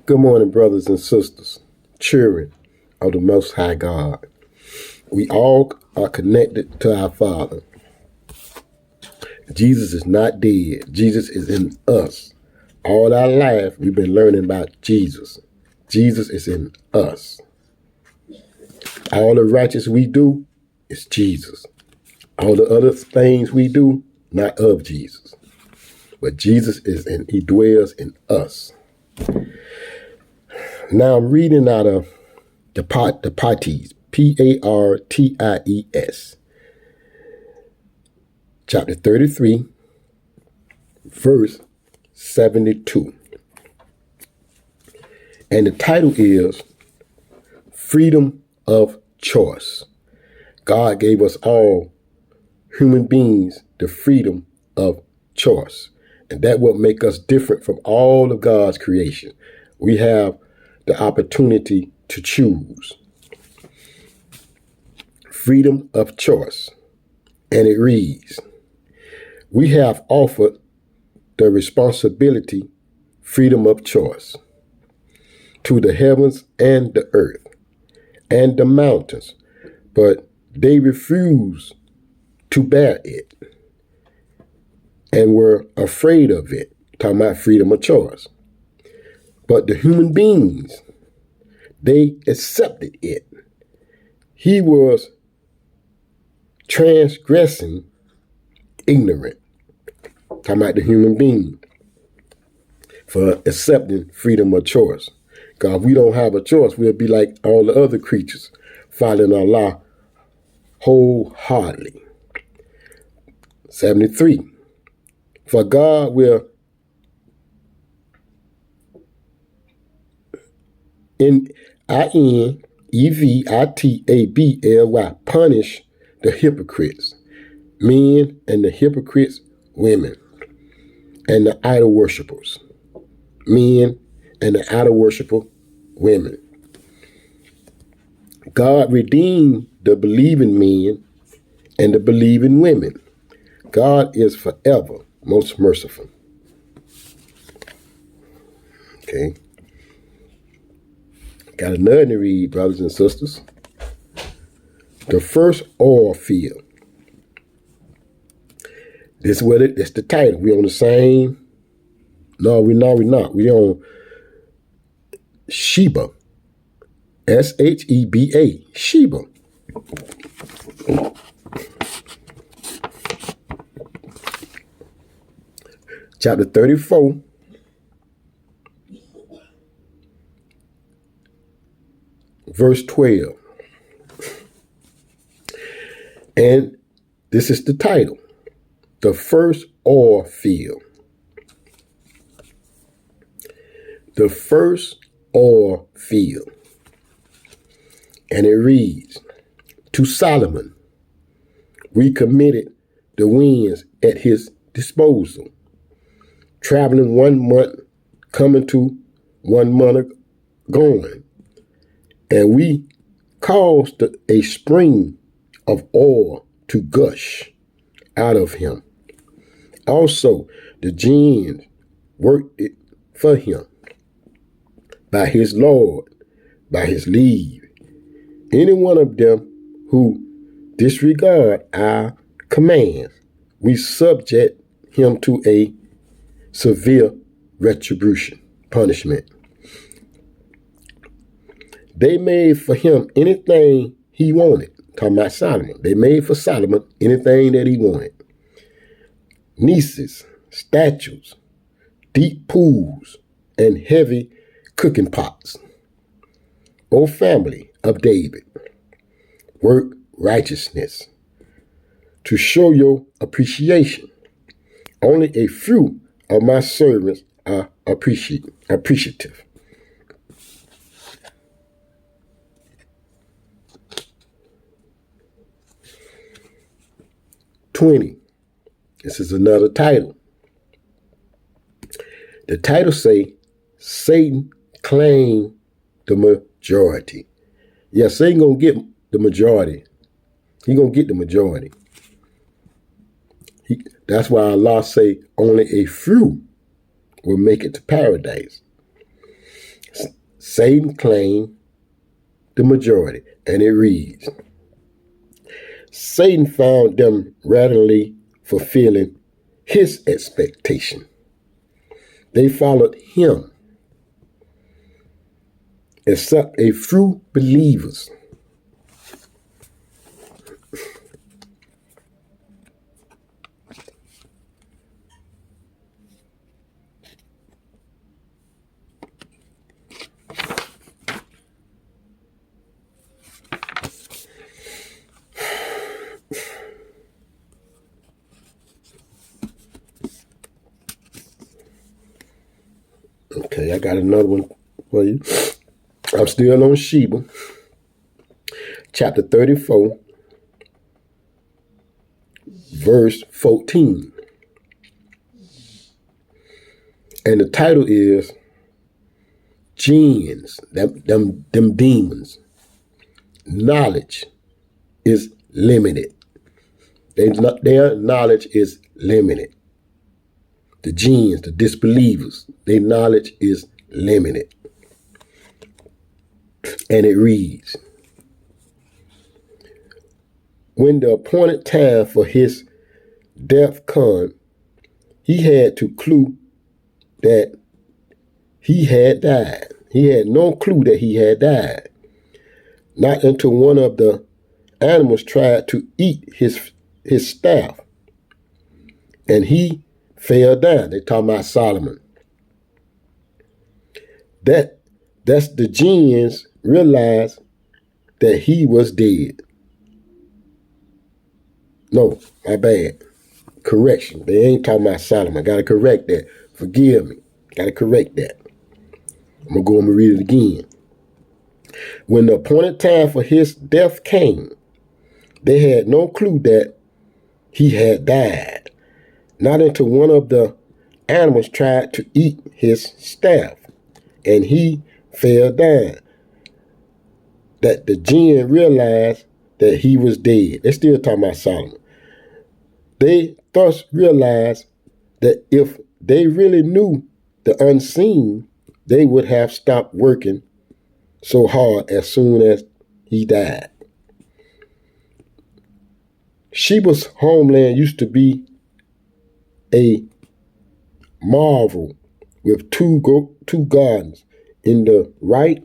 Good morning, brothers and sisters, children of the Most High God. We all are connected to our Father. Jesus is not dead. Jesus is in us. All our life, we've been learning about Jesus. Jesus is in us. All the righteous we do is Jesus. All the other things we do, not of Jesus. But Jesus is in, he dwells in us. Now I'm reading out of the Parties, Parties, chapter 33, verse 72. And the title is Freedom of Choice. God gave us all, human beings, the freedom of choice. And that will make us different from all of God's creation. We have the opportunity to choose. Freedom of choice. And it reads, we have offered the responsibility, freedom of choice, to the heavens and the earth and the mountains, but they refused to bear it and were afraid of it. Talking about freedom of choice. But the human beings, they accepted it. He was transgressing ignorant. Talking about the human being for accepting freedom of choice. Because if we don't have a choice, we'll be like all the other creatures, following Allah wholeheartedly. 73. For God will INEVITABLY punish the hypocrites, men, and the hypocrites, women, and the idol worshippers, men, and the idol worshiper, women. God redeemed the believing men and the believing women. God is forever most merciful. Okay. Got another to read, brothers and sisters. The first oil field. This is what it's the title. We on the same. No, we're not. We on Sheba. Sheba. Sheba. Chapter 34. Verse 12. And this is the title. The first oil field. The first oil field. And it reads, to Solomon, we committed the winds at his disposal, traveling 1 month, coming to 1 month going. And we caused a spring of oil to gush out of him. Also, the jinns worked it for him by his Lord, by his leave. Any one of them who disregard our commands, we subject him to a severe retribution, punishment. They made for him anything he wanted. Talking about Solomon. They made for Solomon anything that he wanted. Niches, statues, deep pools, and heavy cooking pots. O family of David, work righteousness to show your appreciation. Only a few of my servants are appreciative. This is another title. The title say, Satan claimed the majority. Yeah, Satan gonna get the majority. He gonna get the majority. That's why Allah say only a few will make it to paradise. Satan claimed the majority, and it reads, Satan found them readily fulfilling his expectation. They followed him, except a few believers. Okay, I got another one for you. I'm still on Sheba, chapter 34, verse 14. And the title is Jinns, them demons. Knowledge is limited. Their knowledge is limited. The jinns, the disbelievers, their knowledge is limited. And it reads, when the appointed time for his death come, he had to clue that he had died. He had no clue that he had died. Not until one of the animals tried to eat his staff, and he fell down. They talking about Solomon. That's the jinns realized that he was dead. No, my bad. Correction. They ain't talking about Solomon. Gotta correct that. Forgive me. Gotta correct that. I'm gonna go and read it again. When the appointed time for his death came, they had no clue that he had died. Not until one of the animals tried to eat his staff, and he fell down. That the jinn realized that he was dead. They're still talking about Solomon. They thus realized that if they really knew the unseen, they would have stopped working so hard as soon as he died. Sheba's homeland used to be a marvel with two gardens in the right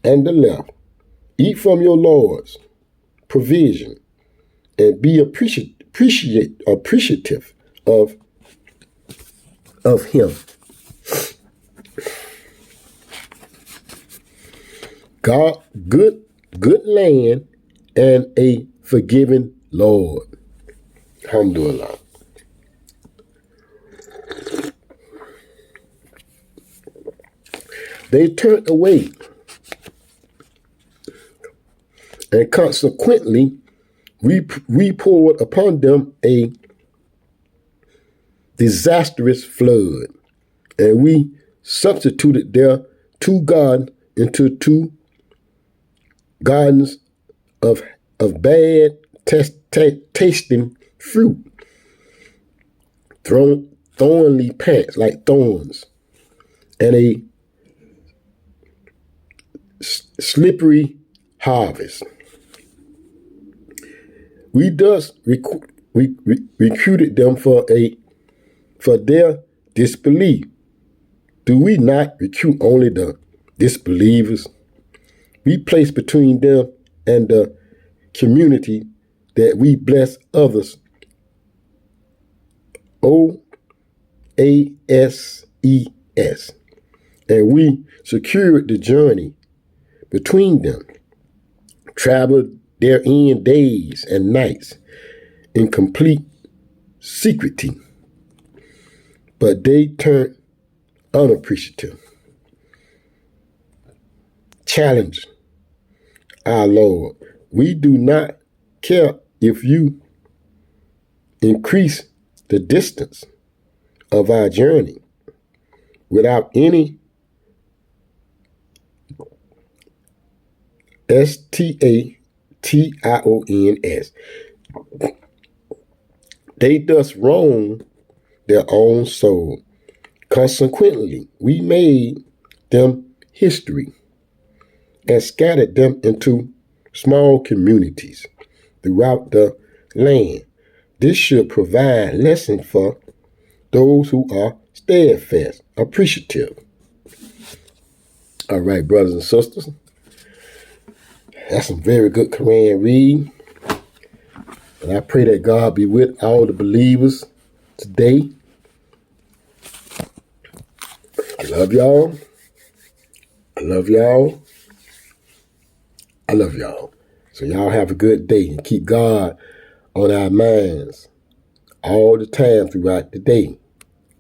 and the left. Eat from your Lord's provision and be appreciative of him. God, good land and a forgiving Lord. Alhamdulillah. They turned away, and consequently, we poured upon them a disastrous flood, and we substituted their two gardens into two gardens of bad tasting fruit, thorny plants like thorns, and a slippery harvest. We thus recruited them for their disbelief. Do we not recruit only the disbelievers? We place between them and the community that we bless others. OASES. And we secured the journey between them, traveled therein days and nights in complete secrecy. But they turned unappreciative. Challenge our Lord. We do not care if you increase the distance of our journey without any STATIONS. They thus wrong their own soul. Consequently, we made them history and scattered them into small communities throughout the land. This should provide lessons for those who are steadfast, appreciative. All right, brothers and sisters. That's some very good Quran reading. And I pray that God be with all the believers today. I love y'all. I love y'all. I love y'all. So y'all have a good day and keep God on our minds all the time throughout the day.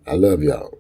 I love y'all.